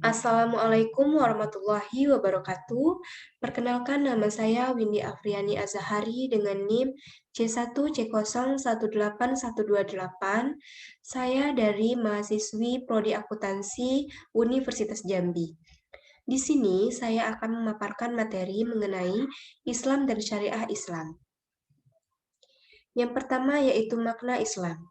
Assalamualaikum warahmatullahi wabarakatuh. Perkenalkan, nama saya Windy Afriani Azahari dengan NIM C1C018128. Saya dari mahasiswi Prodi Akuntansi Universitas Jambi. Di sini saya akan memaparkan materi mengenai Islam dan Syariah Islam. Yang pertama yaitu makna Islam.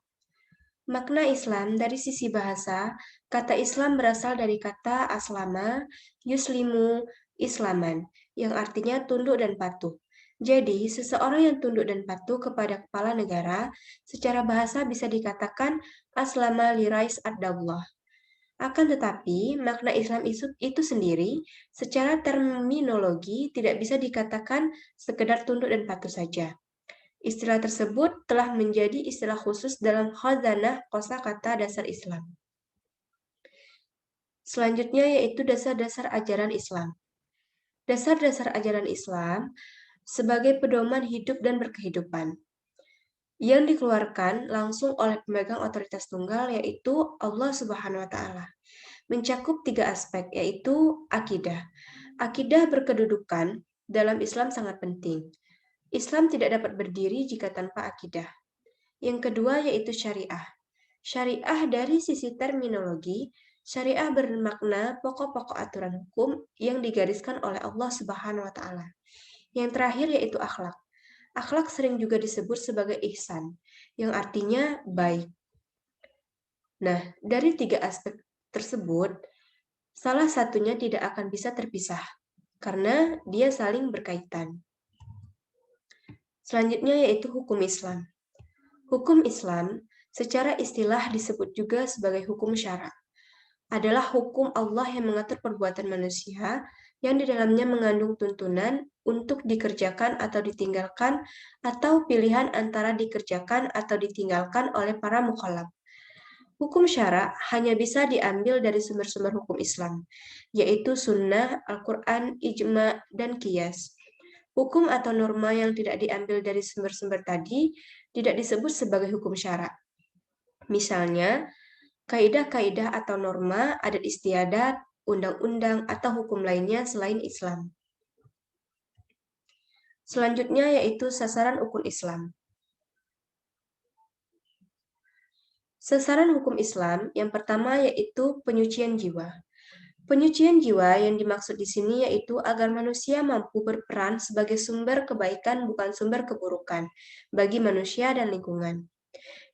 Makna Islam dari sisi bahasa, kata Islam berasal dari kata aslama, yuslimu, islaman, yang artinya tunduk dan patuh. Jadi, seseorang yang tunduk dan patuh kepada kepala negara, secara bahasa bisa dikatakan aslama lirais ad-dawlah. Akan tetapi, makna Islam itu sendiri, secara terminologi tidak bisa dikatakan sekedar tunduk dan patuh saja. Istilah tersebut telah menjadi istilah khusus dalam khazanah kosakata dasar Islam. Selanjutnya yaitu dasar-dasar ajaran Islam. Dasar-dasar ajaran Islam sebagai pedoman hidup dan berkehidupan yang dikeluarkan langsung oleh pemegang otoritas tunggal yaitu Allah Subhanahu wa taala. Mencakup 3 aspek yaitu akidah. Akidah berkedudukan dalam Islam sangat penting. Islam tidak dapat berdiri jika tanpa akidah. Yang kedua yaitu syariah. Syariah dari sisi terminologi, syariah bermakna pokok-pokok aturan hukum yang digariskan oleh Allah Subhanahu wa taala. Yang terakhir yaitu akhlak. Akhlak sering juga disebut sebagai ihsan, yang artinya baik. Nah, dari 3 aspek tersebut, salah satunya tidak akan bisa terpisah karena dia saling berkaitan. Selanjutnya yaitu hukum Islam. Hukum Islam secara istilah disebut juga sebagai hukum syara. Adalah hukum Allah yang mengatur perbuatan manusia yang di dalamnya mengandung tuntunan untuk dikerjakan atau ditinggalkan atau pilihan antara dikerjakan atau ditinggalkan oleh para mukallaf. Hukum syara hanya bisa diambil dari sumber-sumber hukum Islam, yaitu sunnah, Al-Quran, ijma, dan qiyas. Hukum atau norma yang tidak diambil dari sumber-sumber tadi tidak disebut sebagai hukum syara. Misalnya, kaidah-kaidah atau norma, adat istiadat, undang-undang, atau hukum lainnya selain Islam. Selanjutnya yaitu sasaran hukum Islam. Sasaran hukum Islam yang pertama yaitu penyucian jiwa. Penyucian jiwa yang dimaksud di sini yaitu agar manusia mampu berperan sebagai sumber kebaikan bukan sumber keburukan bagi manusia dan lingkungan.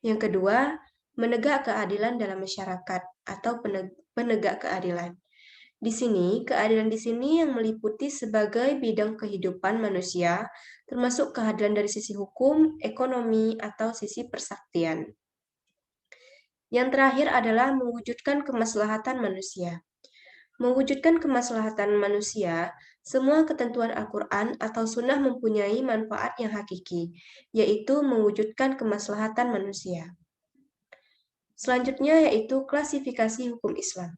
Yang kedua, menegak keadilan dalam masyarakat atau penegak keadilan. Di sini, keadilan di sini yang meliputi sebagai bidang kehidupan manusia, termasuk keadilan dari sisi hukum, ekonomi, atau sisi persaktian. Yang terakhir adalah mewujudkan kemaslahatan manusia. Mewujudkan kemaslahatan manusia, semua ketentuan Al-Quran atau Sunnah mempunyai manfaat yang hakiki, yaitu mewujudkan kemaslahatan manusia. Selanjutnya yaitu klasifikasi hukum Islam.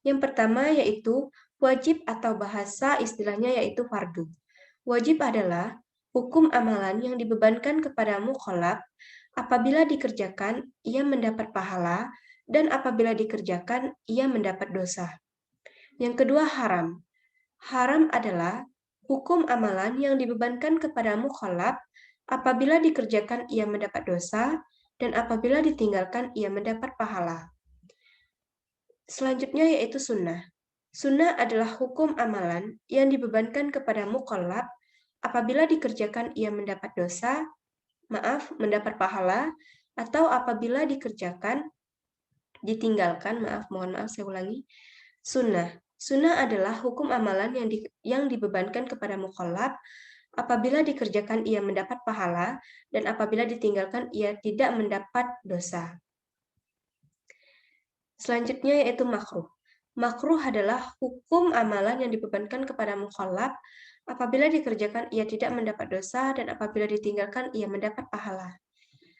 Yang pertama yaitu wajib atau bahasa istilahnya yaitu fardu. Wajib adalah hukum amalan yang dibebankan kepada mukallaf apabila dikerjakan ia mendapat pahala dan apabila dikerjakan ia mendapat dosa. Yang kedua haram. Haram adalah hukum amalan yang dibebankan kepada mukallaf apabila dikerjakan ia mendapat dosa dan apabila ditinggalkan ia mendapat pahala. Selanjutnya yaitu sunnah. Sunnah adalah hukum amalan yang dibebankan kepada mukallaf apabila dikerjakan ia mendapat dosa, mendapat pahala, atau apabila dikerjakan, ditinggalkan, saya ulangi, sunnah. Sunnah adalah hukum amalan yang dibebankan kepada mukallaf apabila dikerjakan ia mendapat pahala dan apabila ditinggalkan ia tidak mendapat dosa. Selanjutnya yaitu makruh. Makruh adalah hukum amalan yang dibebankan kepada mukallaf apabila dikerjakan ia tidak mendapat dosa dan apabila ditinggalkan ia mendapat pahala.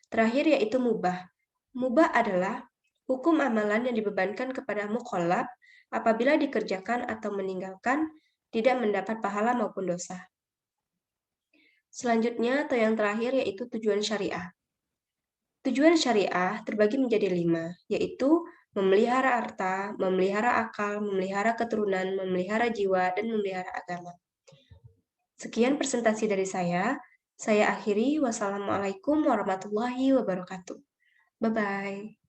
Terakhir yaitu mubah. Mubah adalah hukum amalan yang dibebankan kepada mukallaf apabila dikerjakan atau meninggalkan tidak mendapat pahala maupun dosa. Selanjutnya atau yang terakhir yaitu tujuan syariah. Tujuan syariah terbagi menjadi 5, yaitu memelihara harta, memelihara akal, memelihara keturunan, memelihara jiwa, dan memelihara agama. Sekian presentasi dari saya. Saya akhiri. Wassalamualaikum warahmatullahi wabarakatuh. Bye-bye.